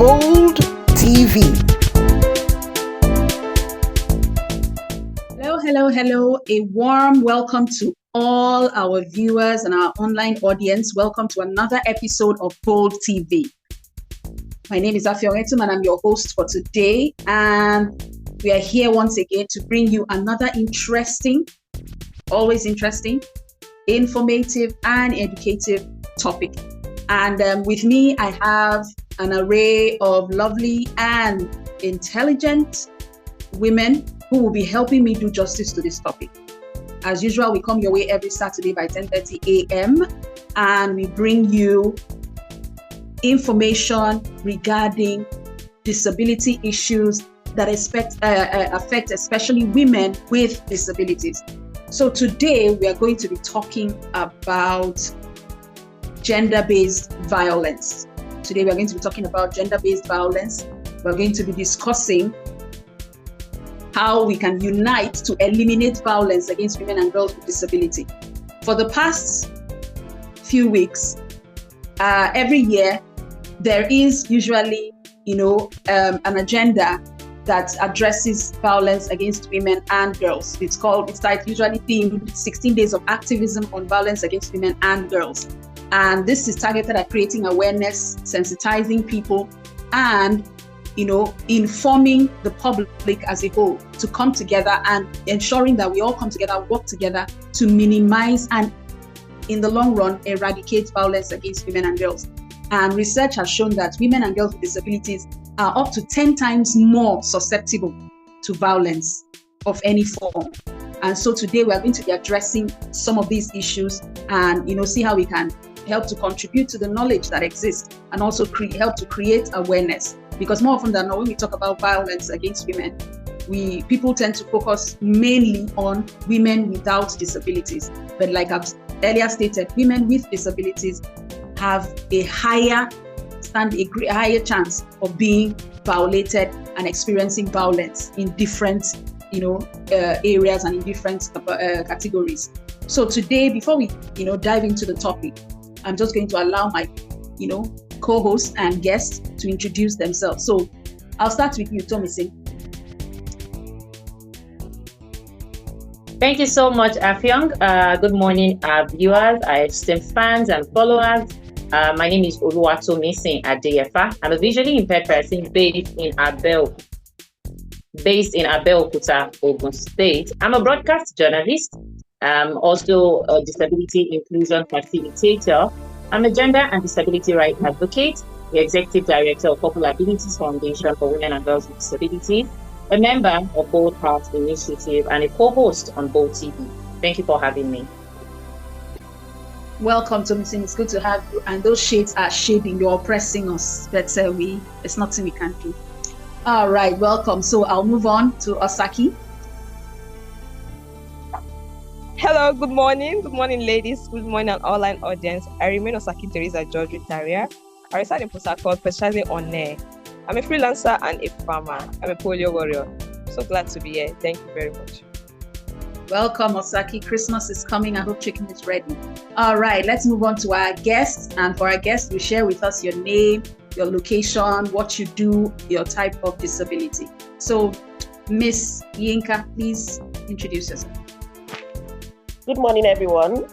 Bold TV. Hello. A warm welcome to all our viewers and our online audience. Welcome to another episode of Bold TV. My name is Afioretum and I'm your host for today. And we are here once again to bring you another always interesting, informative and educative topic. And with me, I have an array of lovely and intelligent women who will be helping me do justice to this topic. As usual, we come your way every Saturday by 10:30 a.m. and we bring you information regarding disability issues that affect especially women with disabilities. So today we are going to be talking about gender-based violence. We're going to be discussing how we can unite to eliminate violence against women and girls with disability. For the past few weeks, every year, there is usually, an agenda that addresses violence against women and girls. It's usually themed 16 Days of Activism on Violence Against Women and Girls. And this is targeted at creating awareness, sensitizing people, and informing the public as a whole to come together and ensuring that we all come together, work together to minimize and, in the long run, eradicate violence against women and girls. And research has shown that women and girls with disabilities are up to 10 times more susceptible to violence of any form. And so today we are going to be addressing some of these issues and, see how we can help to contribute to the knowledge that exists and also help to create awareness. Because more often than not, when we talk about violence against women, people tend to focus mainly on women without disabilities. But like I've earlier stated, women with disabilities have a higher chance of being violated and experiencing violence in different, areas and in different categories. So today, before we, dive into the topic, I'm just going to allow my, co-host and guests to introduce themselves. So I'll start with you, Tomisin. Thank you so much, Afyong. Good morning, viewers, our esteemed fans and followers. My name is Oluwatomisin Adeyefa. I'm a visually impaired person based in Abeokuta, Ogun State. I'm a broadcast journalist. I'm also a disability inclusion facilitator. I'm a gender and disability rights advocate, the executive director of Popular Abilities Foundation for Women and Girls with Disabilities, a member of Bold Heart Initiative, and a co-host on Bold TV. Thank you for having me. Welcome, Tomisin. It's good to have you. And those shades are shading. You're oppressing us. But it's nothing we can do. All right, welcome. So I'll move on to Osaki. Hello, good morning. Good morning, ladies. Good morning, an online audience. I remain Osaki Teresa George Ritaria. I reside in Port Harcourt, specializing on air. I'm a freelancer and a farmer. I'm a polio warrior. So glad to be here. Thank you very much. Welcome, Osaki. Christmas is coming. I hope chicken is ready. All right, let's move on to our guests. And for our guests, you share with us your name, your location, what you do, your type of disability. So, Miss Yinka, please introduce yourself. Good morning, everyone.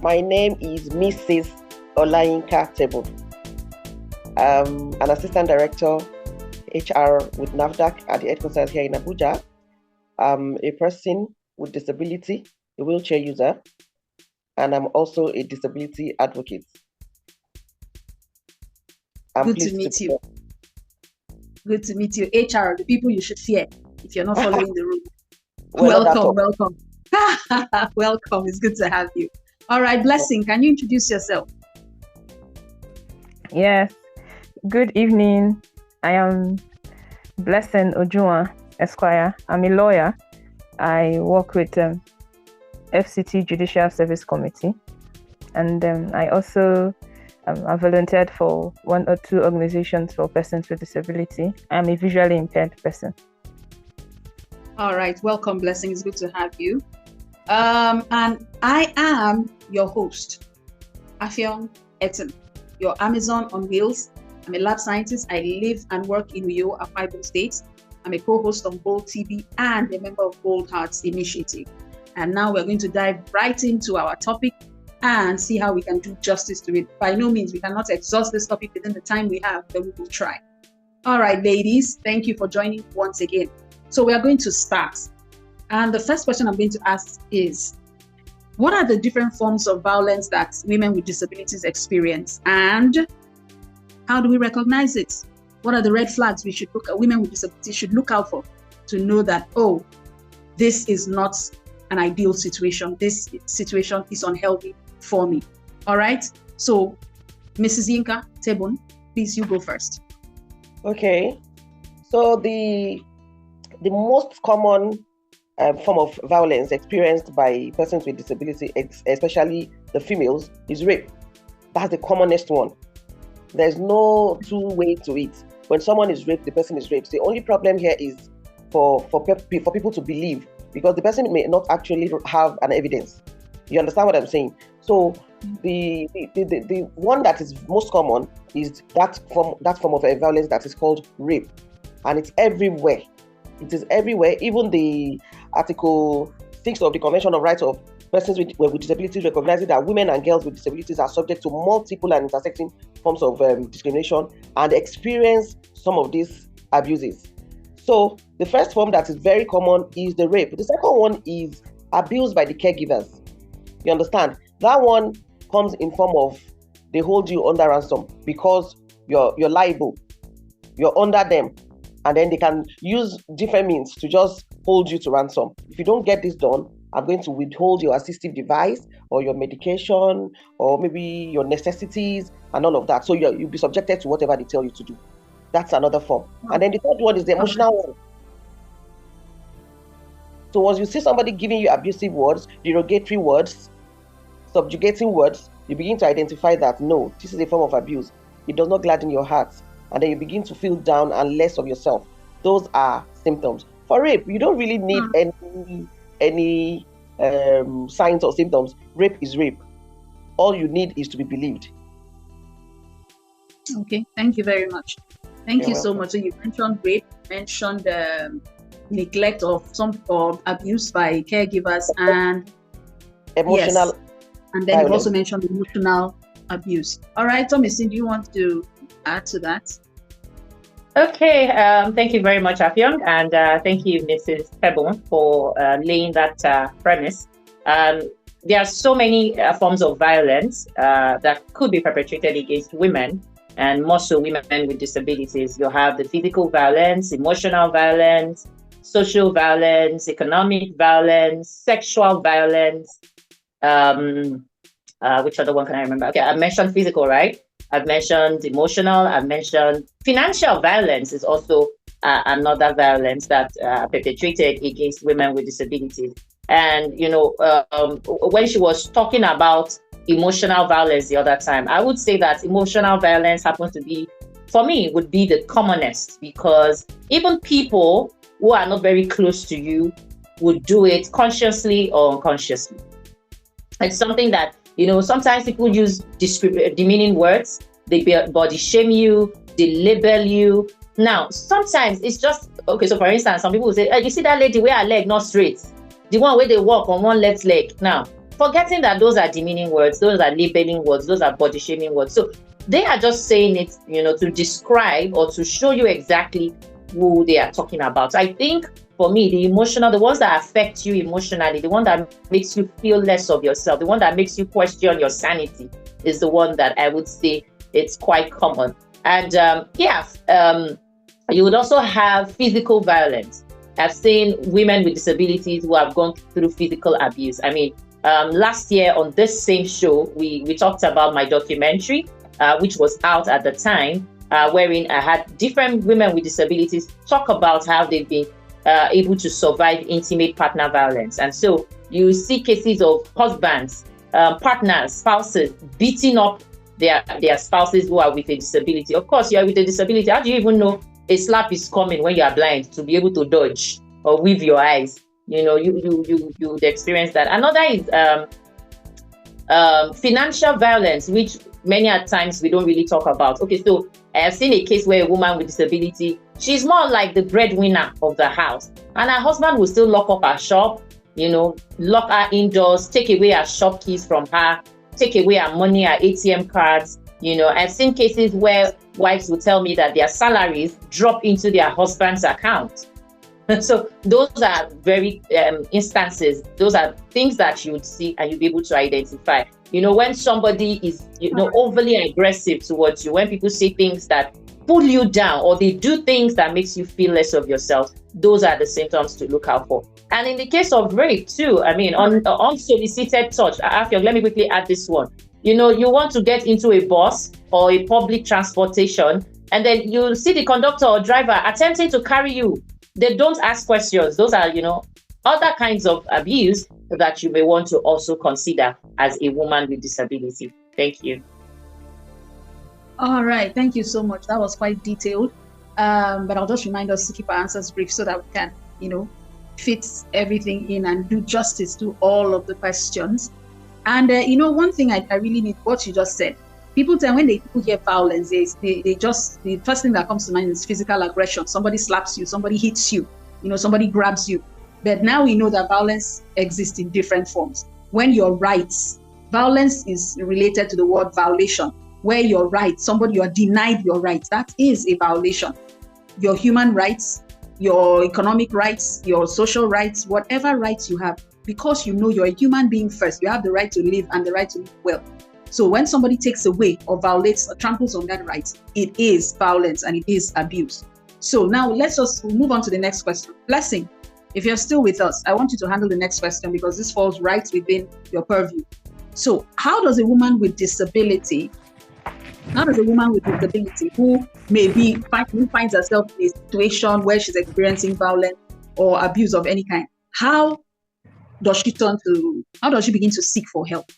My name is Mrs. Olayinka Tebo. I'm an assistant director, HR with NAFDAC at the headquarters here in Abuja. I'm a person with disability, a wheelchair user, and I'm also a disability advocate. Good to meet you. Good to meet you. HR, the people you should fear if you're not following the rules. Welcome. Welcome. It's good to have you. All right, Blessing, can you introduce yourself? Yes. Good evening. I am Blessing Ojua Esquire. I'm a lawyer. I work with FCT Judicial Service Committee, and I also I volunteered for one or two organizations for persons with disability. I'm a visually impaired person. All right, welcome, Blessing. It's good to have you. And I am your host, Afyong Etten, your Amazon on Wheels, I'm a lab scientist. I live and work in Uyo, Akwa Ibom State. I'm a co-host on Bold TV and a member of Bold Hearts Initiative. And now we're going to dive right into our topic and see how we can do justice to it. By no means, we cannot exhaust this topic within the time we have, but we will try. All right, ladies, thank you for joining once again. So we are going to start. And the first question I'm going to ask is, what are the different forms of violence that women with disabilities experience? And how do we recognize it? What are the red flags we should look at, women with disabilities should look out for to know that, oh, this is not an ideal situation. This situation is unhealthy for me. All right. So, Mrs. Yinka Tebun, please, you go first. Okay. So the most common form of violence experienced by persons with disability, especially the females, is rape. That's the commonest one. There's no two way to it. When someone is raped, the person is raped. The only problem here is for people to believe, because the person may not actually have an evidence. You understand what I'm saying? So the one that is most common is that form of violence that is called rape, and it's everywhere. It is everywhere. Even the Article 6 of the Convention on Rights of Persons with Disabilities recognizes that women and girls with disabilities are subject to multiple and intersecting forms of discrimination and experience some of these abuses. So the first form that is very common is the rape. The second one is abuse by the caregivers. You understand? That one comes in form of they hold you under ransom because you're liable. You're under them. And then they can use different means to just hold you to ransom. If you don't get this done, I'm going to withhold your assistive device or your medication or maybe your necessities and all of that. So you'll be subjected to whatever they tell you to do. That's another form. And then the third one is the emotional one. So once you see somebody giving you abusive words, derogatory words, subjugating words, you begin to identify that, no, this is a form of abuse. It does not gladden your heart. And then you begin to feel down and less of yourself. Those are symptoms. For rape, you don't really need any signs or symptoms. Rape is rape. All you need is to be believed. Okay, thank you very much. Thank you so much. So you mentioned rape, mentioned neglect of or abuse by caregivers and emotional. Yes. And then you also mentioned emotional abuse. All right, Thomasin, do you want to add to that? Okay, thank you very much, Afyong, and thank you, Mrs. Tebun, for laying that premise. There are so many forms of violence that could be perpetrated against women, and more so women with disabilities. You have the physical violence, emotional violence, social violence, economic violence, sexual violence. Which other one can I remember? Okay, I mentioned physical, right? I've mentioned emotional. I've mentioned financial violence is also another violence that perpetrated against women with disabilities. And, you know, when she was talking about emotional violence the other time, I would say that emotional violence happens to be, for me, would be the commonest, because even people who are not very close to you would do it consciously or unconsciously. It's something that, you know, sometimes people use demeaning words, they body shame you, they label you. Now, sometimes it's just, okay, so for instance, some people will say, hey, you see that lady where her leg not straight? The one where they walk on one left leg. Now, forgetting that those are demeaning words, those are labeling words, those are body shaming words. So they are just saying it, you know, to describe or to show you exactly who they are talking about. So I think for me, the emotional, the ones that affect you emotionally, the one that makes you feel less of yourself, the one that makes you question your sanity is the one that I would say it's quite common. And you would also have physical violence. I've seen women with disabilities who have gone through physical abuse. I mean, last year on this same show, we talked about my documentary, which was out at the time, wherein I had different women with disabilities talk about how they've been able to survive intimate partner violence. And so you see cases of husbands, partners, spouses beating up their spouses who are with a disability. Of course, you are with a disability. How do you even know a slap is coming when you are blind to be able to dodge or with your eyes? You know, you would experience that. Another is financial violence, which many at times we don't really talk about. Okay, so I have seen a case where a woman with disability, she's more like the breadwinner of the house, and her husband will still lock up her shop, lock her indoors, take away her shop keys from her, take away her money, her ATM cards. I've seen cases where wives will tell me that their salaries drop into their husband's account. So those are very instances. Those are things that you would see and you'll be able to identify. When somebody is, overly aggressive towards you, when people say things that pull you down or they do things that makes you feel less of yourself, those are the symptoms to look out for. And in the case of rape too, unsolicited touch, let me quickly add this one. You want to get into a bus or a public transportation, and then you see the conductor or driver attempting to carry you. They don't ask questions. Those are, other kinds of abuse that you may want to also consider as a woman with disability. Thank you. All right. Thank you so much. That was quite detailed. But I'll just remind us to keep our answers brief so that we can, fit everything in and do justice to all of the questions. And, one thing I really need, what you just said, people tell when people hear violence, the first thing that comes to mind is physical aggression. Somebody slaps you, somebody hits you, somebody grabs you. But now we know that violence exists in different forms. When your rights, violence is related to the word violation, where your rights, you are denied your rights, that is a violation. Your human rights, your economic rights, your social rights, whatever rights you have, because you're a human being first, you have the right to live and the right to live well. So when somebody takes away or violates or tramples on that right, it is violence and it is abuse. So now let's just move on to the next question. Blessing, if you're still with us, I want you to handle the next question because this falls right within your purview. So how does a woman with disability who finds herself in a situation where she's experiencing violence or abuse of any kind, how does she begin to seek for help?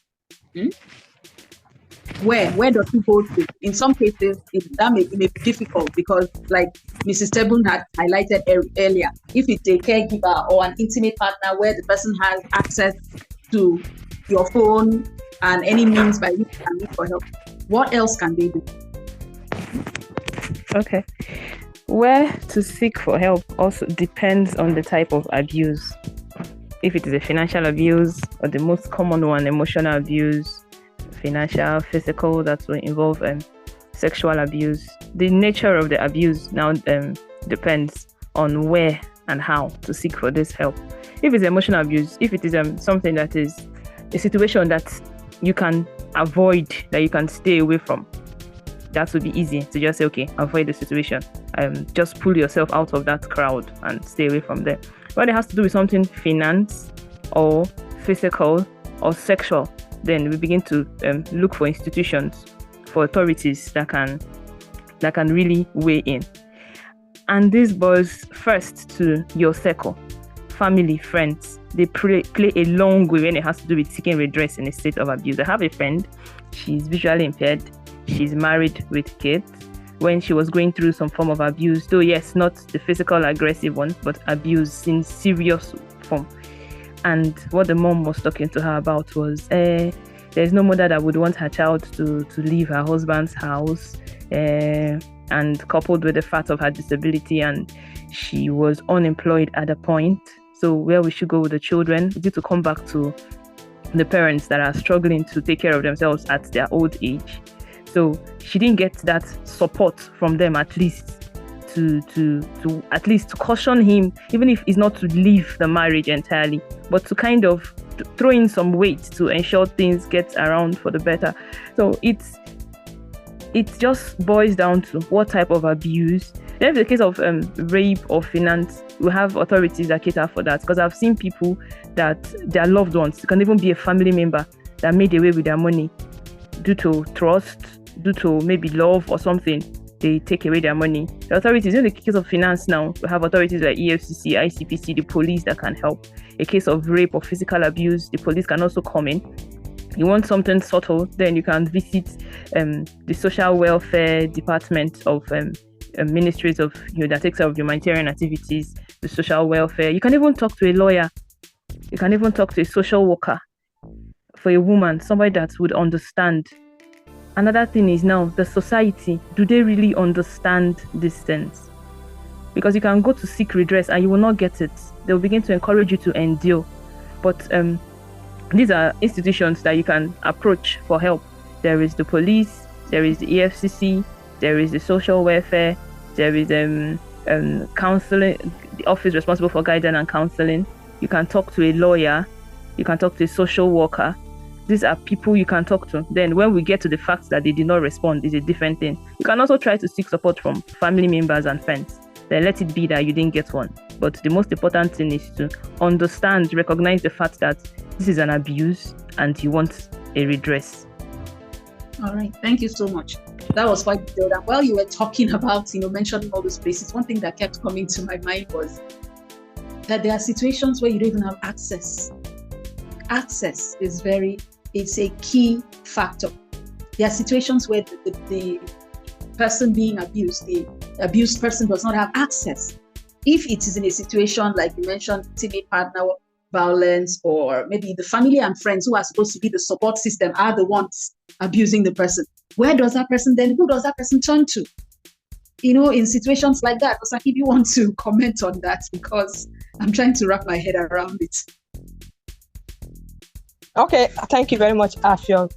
Where does she go to? In some cases, it may be difficult because, like Mrs. Tebun had highlighted earlier, if it's a caregiver or an intimate partner where the person has access to your phone and any means by which you can look for help, what else can they do? Okay. Where to seek for help also depends on the type of abuse. If it is a financial abuse or the most common one, emotional abuse, financial, physical, that will involve sexual abuse. The nature of the abuse now depends on where and how to seek for this help. If it's emotional abuse, if it is something that is a situation that you can avoid, that you can stay away from, that would be easy to just say, okay, avoid the situation. Just pull yourself out of that crowd and stay away from there. When it has to do with something finance or physical or sexual, then we begin to look for institutions, for authorities that can really weigh in. And this boils first to your circle, family, friends. They play a long way when it has to do with seeking redress in a state of abuse. I have a friend, she's visually impaired, she's married with kids. When she was going through some form of abuse, though yes, not the physical aggressive one, but abuse in serious form. And what the mom was talking to her about was there's no mother that would want her child to leave her husband's house, and coupled with the fact of her disability, and she was unemployed at a point. So where we should go with the children, we need to come back to the parents that are struggling to take care of themselves at their old age. So she didn't get that support from them, at least to caution him, even if it's not to leave the marriage entirely, but to kind of throw in some weight to ensure things get around for the better. So it just boils down to what type of abuse. Then in the case of rape or finance, we have authorities that cater for that, because I've seen people that their loved ones, it can even be a family member, that made away with their money due to trust, due to maybe love or something. They take away their money. The authorities, in the case of finance now, we have authorities like EFCC, ICPC, the police that can help. A case of rape or physical abuse, the police can also come in. You want something subtle, then you can visit the social welfare department of ministries of that takes care of humanitarian activities, the social welfare. You can even talk to a lawyer. You can even talk to a social worker. For a woman, somebody that would understand Another thing is now the society. Do they really understand these things? Because you can go to seek redress and you will not get it. They will begin to encourage you to endure. But these are institutions that you can approach for help. There is the police, there is the EFCC, there is the social welfare, there is counseling, the office responsible for guidance and counseling. You can talk to a lawyer, you can talk to a social worker. These are people you can talk to. Then when we get to the fact that they did not respond, is a different thing. You can also try to seek support from family members and friends. Then let it be that you didn't get one. But the most important thing is to understand, recognize the fact that this is an abuse and you want a redress. All right, thank you so much. That was quite detailed. And while you were talking about, mentioning all those places, one thing that kept coming to my mind was that there are situations where you don't even have access. Access is it's a key factor. There are situations where the person being abused, the abused person does not have access. If it is in a situation like you mentioned, intimate partner violence, or maybe the family and friends who are supposed to be the support system are the ones abusing the person, who does that person turn to? In situations like that, Osaki, if you want to comment on that, because I'm trying to wrap my head around it. Okay, thank you very much, Afio.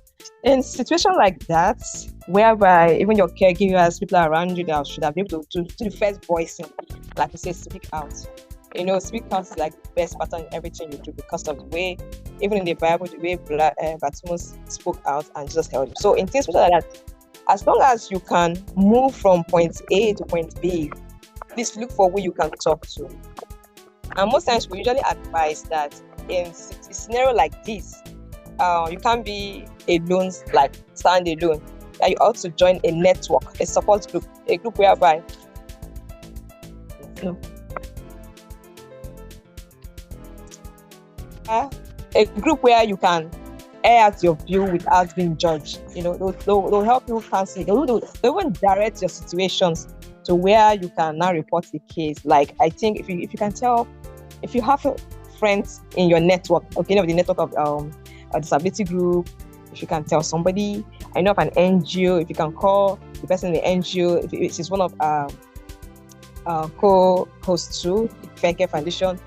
In situations like that, whereby even your caregivers, people around you that should have been able to do the first voicing, like you say, speak out. Speak out is like the best pattern in everything you do, because of the way, even in the Bible, the way Bartimaeus spoke out and Jesus held him. So in things like that, as long as you can move from point A to point B, please look for who you can talk to. And most times we usually advise that in a scenario like this, you can't be alone, like stand alone. That you ought to join a network, a support group, a group whereby a group where you can air out your view without being judged. They'll help you counsel. They'll even direct your situations to where you can now report the case. Like, I think if you can tell, if you have friends in your network, the network of a disability group, if you can tell somebody, I know of an NGO, if you can call the person in the NGO, if it is one of co-hosts too, Fair Care Foundation.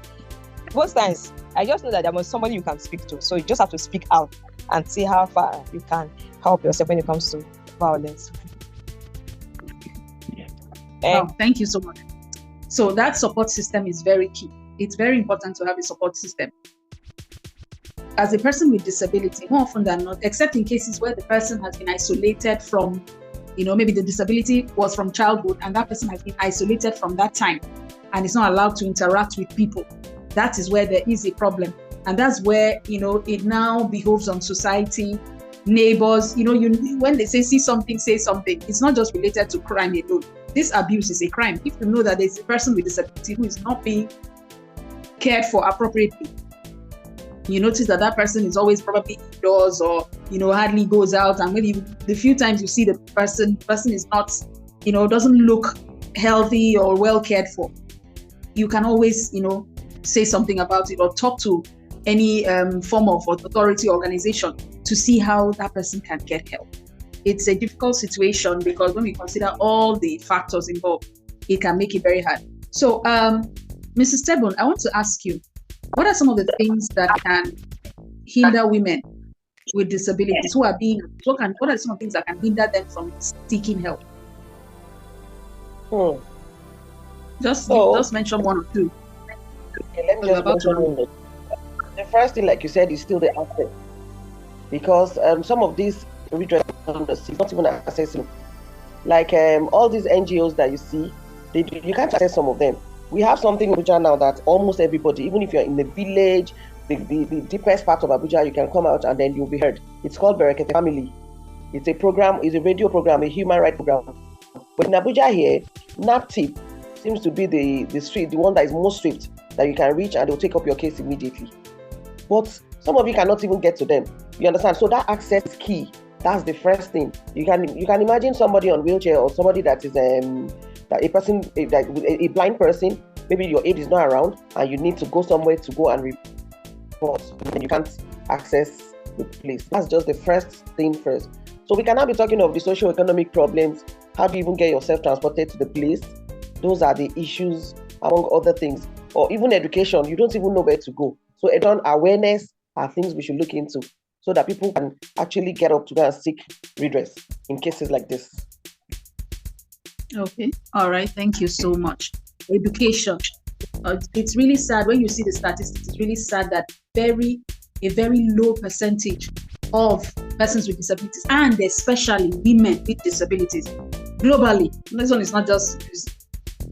Most times, I just know that there was somebody you can speak to. So you just have to speak out and see how far you can help yourself when it comes to violence. Wow, thank you so much. So that support system is very key. It's very important to have a support system. As a person with disability, more often than not, except in cases where the person has been isolated from, maybe the disability was from childhood and that person has been isolated from that time and is not allowed to interact with people. That is where there is a problem. And that's where, it now behoves on society, neighbors, when they say something, say something. It's not just related to crime alone. This abuse is a crime. If you know that there's a person with disability who is not being cared for appropriately, you notice that person is always probably indoors or, hardly goes out. And maybe the few times you see the person is not, doesn't look healthy or well cared for. You can always, say something about it or talk to any form of authority organization to see how that person can get help. It's a difficult situation because when we consider all the factors involved, it can make it very hard. So, Mrs. Tebon, I want to ask you, what are some of the things that can hinder women with disabilities who are being, what are some of the things that can hinder them from seeking help? Just mention one or two. Okay, let me just mention one. The first thing, like you said, is still the access. Because some of these redress is not even accessible. Like all these NGOs that you see, you can't access some of them. We have something in Abuja now that almost everybody, even if you're in the village, the deepest part of Abuja, you can come out and then you'll be heard. It's called Berekete Family. It's a program, it's a radio program, a human rights program. But in Abuja here, NAPTIP seems to be the one that is most strict, that you can reach and they'll take up your case immediately. But some of you cannot even get to them. You understand? So that access is key. That's the first thing. You can imagine somebody on wheelchair or somebody that is a blind person. Maybe your aid is not around and you need to go somewhere to go and report, and you can't access the place. That's just the first thing first. So we can now be talking of the socio-economic problems. How do you even get yourself transported to the place? Those are the issues, among other things. Or even education, you don't even know where to go. So awareness are things we should look into so that people can actually get up to go and seek redress in cases like this. Okay. All right. Thank you so much. Education. It's really sad when you see the statistics. It's really sad that a very low percentage of persons with disabilities, and especially women with disabilities, globally. This one is not just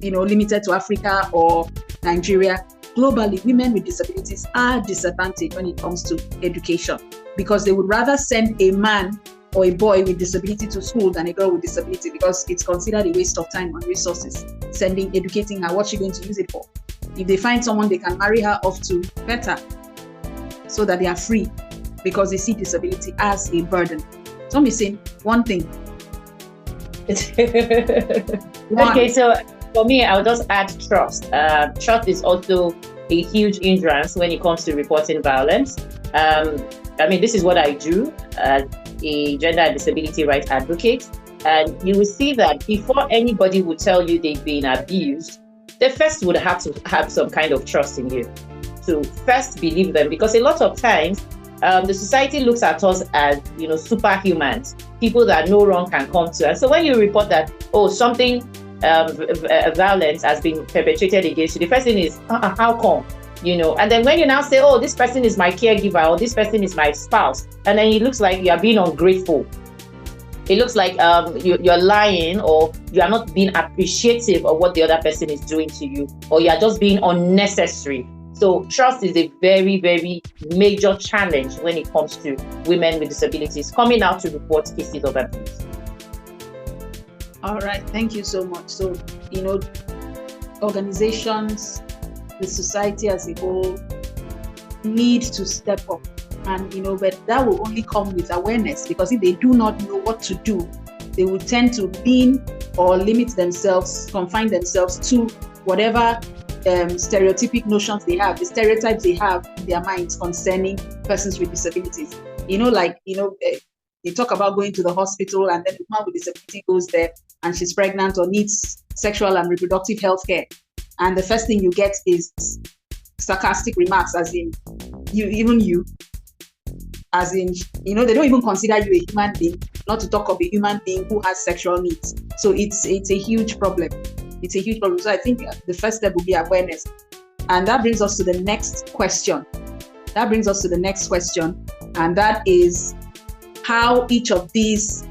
limited to Africa or Nigeria. Globally, women with disabilities are disadvantaged when it comes to education, because they would rather send a man or a boy with disability to school than a girl with disability, because it's considered a waste of time and resources. Educating her, what's she going to use it for? If they find someone they can marry her off to, better, so that they are free, because they see disability as a burden. So I'm saying one thing. Okay, so for me, I'll just add trust. Trust is also a huge hindrance when it comes to reporting violence. This is what I do as a gender and disability rights advocate. And you will see that before anybody would tell you they've been abused, they first would have to have some kind of trust in you to first believe them. Because a lot of times, the society looks at us as, superhumans, people that no wrong can come to. And so when you report that, something violence has been perpetrated against you, the first thing is, how come? And then when you now say, this person is my caregiver, or this person is my spouse, and then it looks like you are being ungrateful. It looks like you're lying, or you are not being appreciative of what the other person is doing to you, or you are just being unnecessary. So trust is a very, very major challenge when it comes to women with disabilities coming out to report cases of abuse. All right, thank you so much. So, organizations, the society as a whole need to step up, and but that will only come with awareness, because if they do not know what to do, they will tend to lean or limit themselves, confine themselves to whatever stereotypic notions they have, the stereotypes they have in their minds concerning persons with disabilities. They talk about going to the hospital, and then the woman with disability goes there and she's pregnant or needs sexual and reproductive health care. And the first thing you get is sarcastic remarks, as in, they don't even consider you a human being, not to talk of a human being who has sexual needs. So it's a huge problem. It's a huge problem. So I think the first step will be awareness. And that brings us to the next question. And that is how each of these,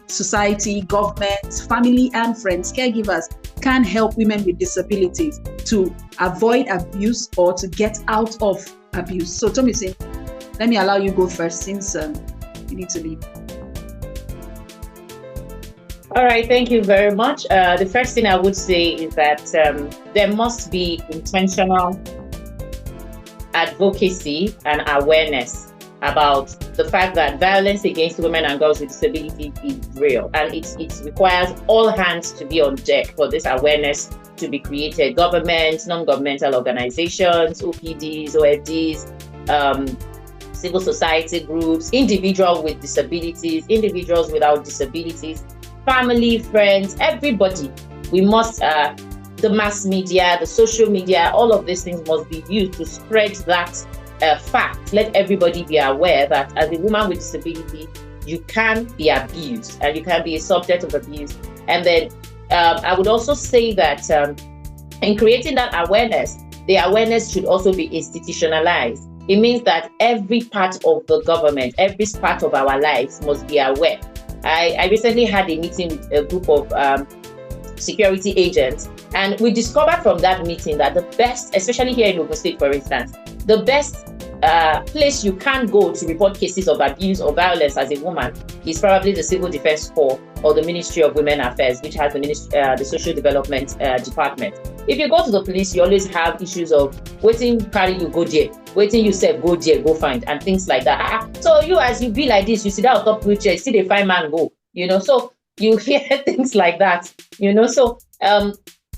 society, government, family and friends, caregivers, can help women with disabilities to avoid abuse or to get out of abuse. So Tomisin, let me allow you go first, since you need to leave. All right, thank you very much. The first thing I would say is that there must be intentional advocacy and awareness about the fact that violence against women and girls with disabilities is real, and it requires all hands to be on deck for this awareness to be created. Government, non-governmental organizations, OPDs, OFDs, civil society groups, individuals with disabilities, individuals without disabilities, family, friends, everybody. We must, the mass media, the social media, all of these things must be used to spread that fact. Let everybody be aware that as a woman with disability, you can be abused and you can be a subject of abuse. And then I would also say that in creating that awareness, the awareness should also be institutionalized. It means that every part of the government, every part of our lives must be aware. I recently had a meeting with a group of security agents, and we discovered from that meeting that the best, especially here in Ogun State, for instance, the best place you can go to report cases of abuse or violence as a woman is probably the Civil Defense Corps or the Ministry of Women Affairs, which has the Social Development Department. If you go to the police, you always have issues of waiting, carry you, go there, waiting, you say, go there, go find, and things like that. So you, as you be like this, you sit down on top wheelchair, see the fine man go, so you hear things like that, so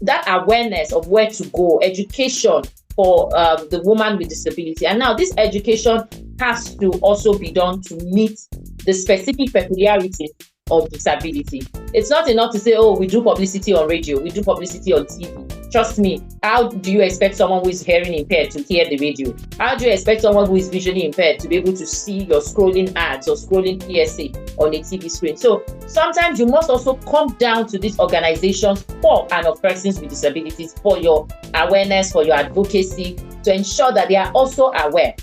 that awareness of where to go, education for the woman with disability. And now this education has to also be done to meet the specific peculiarities of disability. It's not enough to say, oh, we do publicity on radio, we do publicity on TV. Trust me, how do you expect someone who is hearing impaired to hear the radio? How do you expect someone who is visually impaired to be able to see your scrolling ads or scrolling PSA on a TV screen? So sometimes you must also come down to these organizations for and of persons with disabilities for your awareness, for your advocacy, to ensure that they are also aware.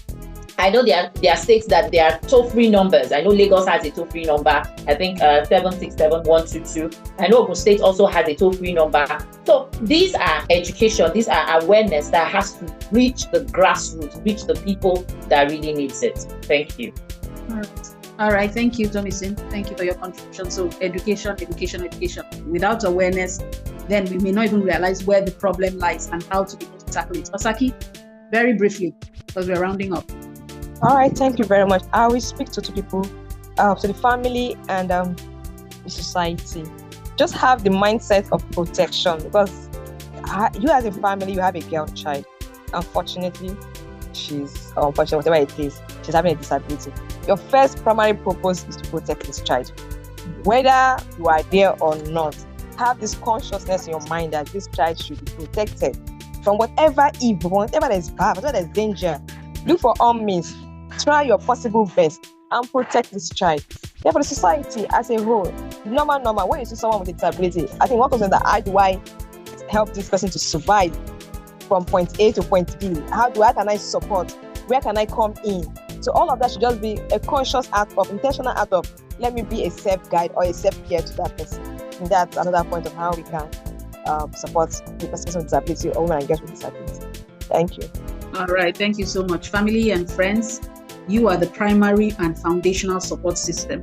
I know there are states that there are toll-free numbers. I know Lagos has a toll-free number, I think 767-122. I know Ogun State also has a toll-free number. So these are education, these are awareness that has to reach the grassroots, reach the people that really needs it. Thank you. All right. Thank you, Tomisin. Thank you for your contribution. So education. Without awareness, then we may not even realize where the problem lies and how to be able to tackle it. Osaki, very briefly, because we're rounding up. All right, thank you very much. I will speak to two people, to the family and the society. Just have the mindset of protection, because you as a family, you have a girl child. Unfortunately, whatever it is, she's having a disability. Your first primary purpose is to protect this child. Whether you are there or not, have this consciousness in your mind that this child should be protected from whatever evil, whatever that is bad, whatever that is danger. Look for all means. Try your possible best and protect this child. Therefore, the society as a whole, normal, when you see someone with a disability, I think one question that how do I help this person to survive from point A to point B? How can I support? Where can I come in? So all of that should just be a conscious act of, intentional act of, let me be a safe guide or a safe care to that person. And that's another point of how we can support the person with disability or women and girls with disability. Thank you. All right. Thank you so much. Family and friends, you are the primary and foundational support system.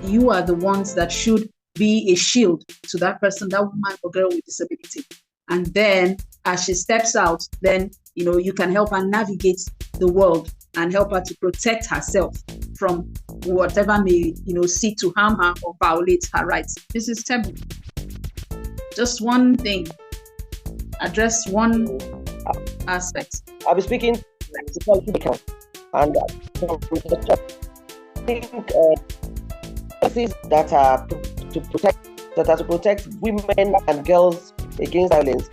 You are the ones that should be a shield to that person, that woman or girl with disability. And then as she steps out, then, you can help her navigate the world and help her to protect herself from whatever may, seek to harm her or violate her rights. This is Tebu. Just one thing. Address one aspect. I'll be speaking to policy and I think policies that are to protect women and girls against violence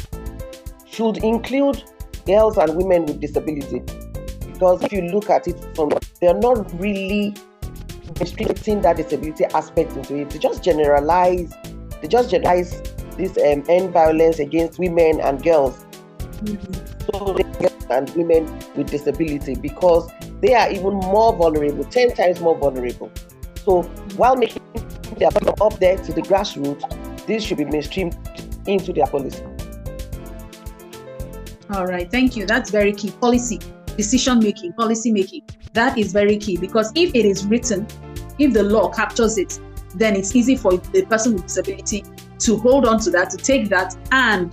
should include girls and women with disability, because if you look at it they're not really restricting that disability aspect into it. They just generalize this end violence against women and girls. So and women with disability, because they are even more vulnerable, 10 times more vulnerable. So while making their problem up there to the grassroots, this should be mainstreamed into their policy. All right, thank you. That's very key. Policy making. That is very key, because if it is written, if the law captures it, then it's easy for the person with disability to hold on to that, to take that and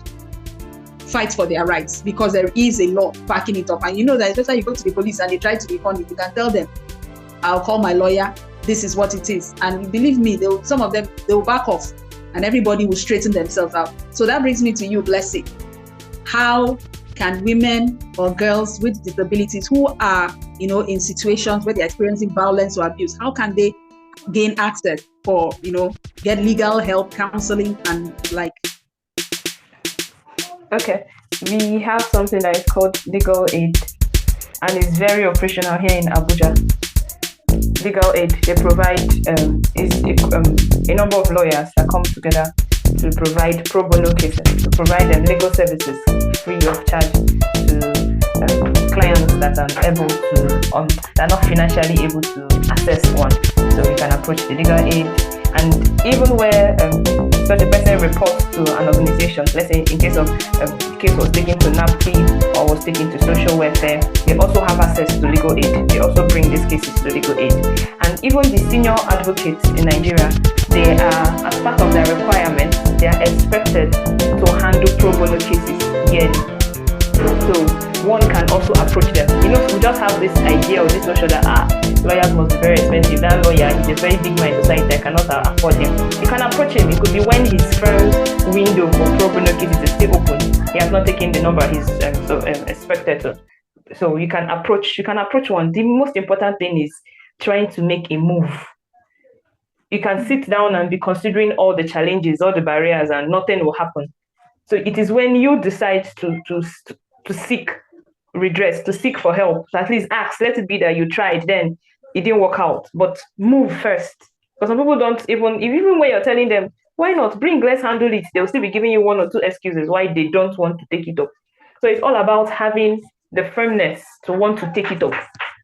fight for their rights, because there is a law backing it up. And you know that especially you go to the police and they try to be funny, you can tell them, I'll call my lawyer, this is what it is. And believe me, some of them will back off and everybody will straighten themselves out. So that brings me to you, Blessing. How can women or girls with disabilities who are, in situations where they're experiencing violence or abuse, how can they gain access for, get legal help, counseling, and like? Okay, we have something that is called legal aid, and it's very operational here in Abuja. Legal aid, they provide a number of lawyers that come together to provide pro bono cases, to provide them legal services free of charge to clients that are that are not financially able to access one. So we can approach the legal aid, and even where such a person reports to an organization, let's say in case of the case was taken to NAPTI or was taken to social welfare, they also have access to legal aid. They also bring these cases to legal aid. And even the senior advocates in Nigeria, they are, as part of their requirements, they are expected to handle pro bono cases yearly. So one can also approach them. We just have this idea or this notion that lawyers must be very expensive. That lawyer, he's a very big man in society, I cannot afford him. You can approach him. It could be when his first window for pro bono cases is still open. He has not taken the number he's expected to. So you can approach one. The most important thing is trying to make a move. You can sit down and be considering all the challenges, all the barriers, and nothing will happen. So it is when you decide to seek redress, to seek for help, to at least ask, let it be that you tried, then it didn't work out, but move first. Because some people don't even when you're telling them, why not bring, let's handle it, they'll still be giving you one or two excuses why they don't want to take it up. So it's all about having the firmness to want to take it up.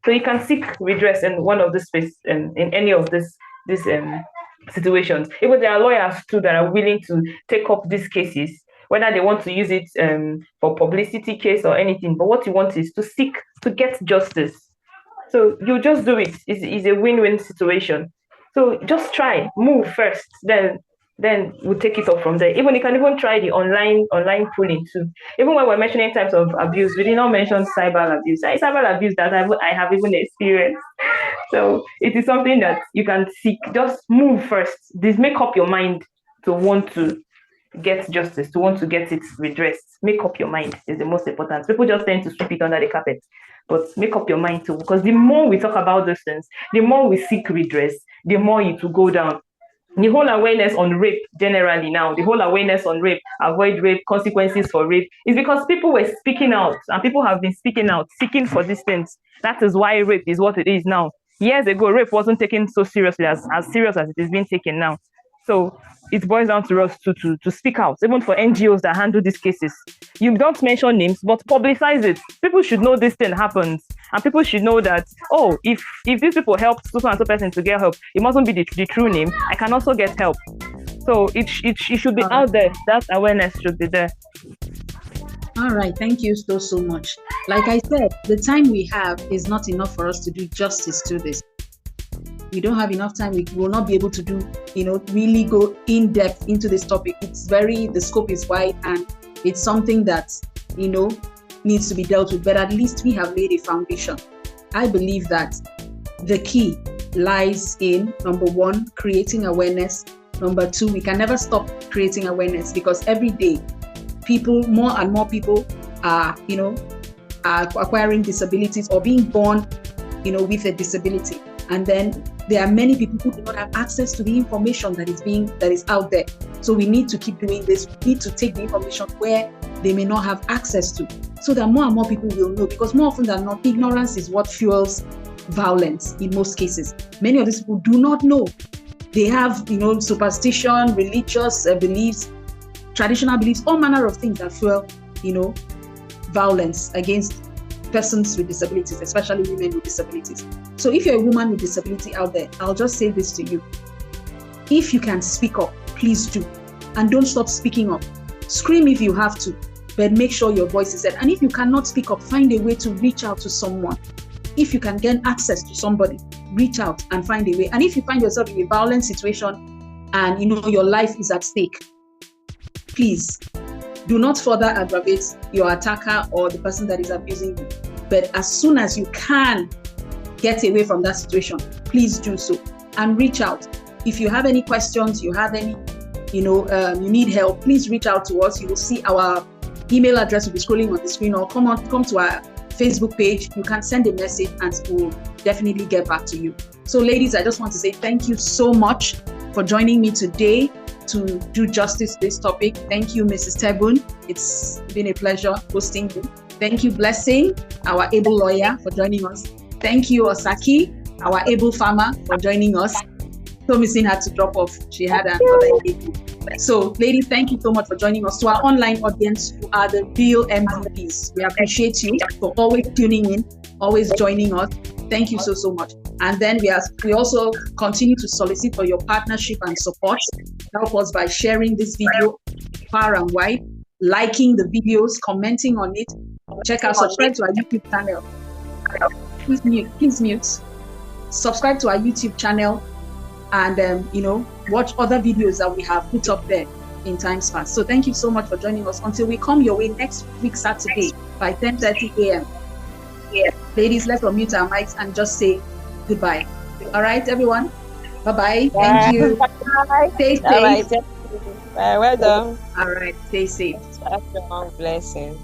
So you can seek redress in one of the space in any of these situations. Even there are lawyers too that are willing to take up these cases, whether they want to use it for publicity case or anything. But what you want is to seek to get justice. So you just do it. It's a win-win situation. So just try, move first, then we'll take it up from there. You can even try the online pooling too. Even when we're mentioning types of abuse, we did not mention cyber abuse. Cyber abuse that I have even experienced. So it is something that you can seek. Just move first. Make up your mind to want to get justice, to want to get it redressed. Make up your mind is the most important. People just tend to sweep it under the carpet. But make up your mind too, because the more we talk about those things, the more we seek redress, the more it will go down. The whole awareness on rape generally now, the whole awareness on rape, avoid rape, consequences for rape, is because people were speaking out, and people have been speaking out, seeking for these things. That is why rape is what it is now. Years ago, rape wasn't taken so seriously as serious as it is being taken now. So it boils down to us to speak out, even for NGOs that handle these cases. You don't mention names, but publicize it. People should know this thing happens, and people should know that, if these people helped so and so person to get help, it mustn't be the true name. I can also get help. So it should be out there. That awareness should be there. All right, thank you so much. Like I said, the time we have is not enough for us to do justice to this. We don't have enough time. We will not be able to do, really go in depth into this topic. The scope is wide, and it's something that, needs to be dealt with, but at least we have laid a foundation. I believe that the key lies in, number one, creating awareness. Number two, we can never stop creating awareness, because every day, more and more people are acquiring disabilities or being born, with a disability. And then there are many people who do not have access to the information that is out there. So we need to keep doing this. We need to take the information where they may not have access to, so that more and more people will know, because more often than not, ignorance is what fuels violence in most cases. Many of these people do not know. They have, superstition, religious beliefs, traditional beliefs, all manner of things that fuel, violence against persons with disabilities, especially women with disabilities. So if you're a woman with disability out there, I'll just say this to you. If you can speak up, please do. And don't stop speaking up. Scream if you have to, but make sure your voice is heard. And if you cannot speak up, find a way to reach out to someone. If you can get access to somebody, reach out and find a way. And if you find yourself in a violent situation and your life is at stake, please do not further aggravate your attacker or the person that is abusing you. But as soon as you can get away from that situation, please do so and reach out. If you have any questions, you have any, you need help, please reach out to us. You will see our email address will be scrolling on the screen, or come to our Facebook page. You can send a message and we'll definitely get back to you. So ladies, I just want to say thank you so much for joining me today to do justice to this topic. Thank you, Mrs. Tebun. It's been a pleasure hosting you. Thank you, Blessing, our able lawyer, for joining us. Thank you, Osaki, our able farmer, for joining us. Thomasin had to drop off. She had another engagement. So, ladies, thank you so much for joining us. To our online audience, you are the real MVPs. We appreciate you for always tuning in, always joining us. Thank you so much. And then we also continue to solicit for your partnership and support. Help us by sharing this video far and wide, liking the videos, commenting on it. Subscribe to our YouTube channel. Please mute. Subscribe to our YouTube channel and watch other videos that we have put up there. in times past. So thank you so much for joining us. Until we come your way next week, Saturday, by 10:30 a.m. Ladies, let's unmute our mics and just say goodbye. All right, everyone. Bye-bye. Thank you. Bye. Stay safe. All right. Well done. All right. Stay safe. Have a long blessing.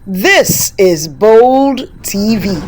This is Bold TV.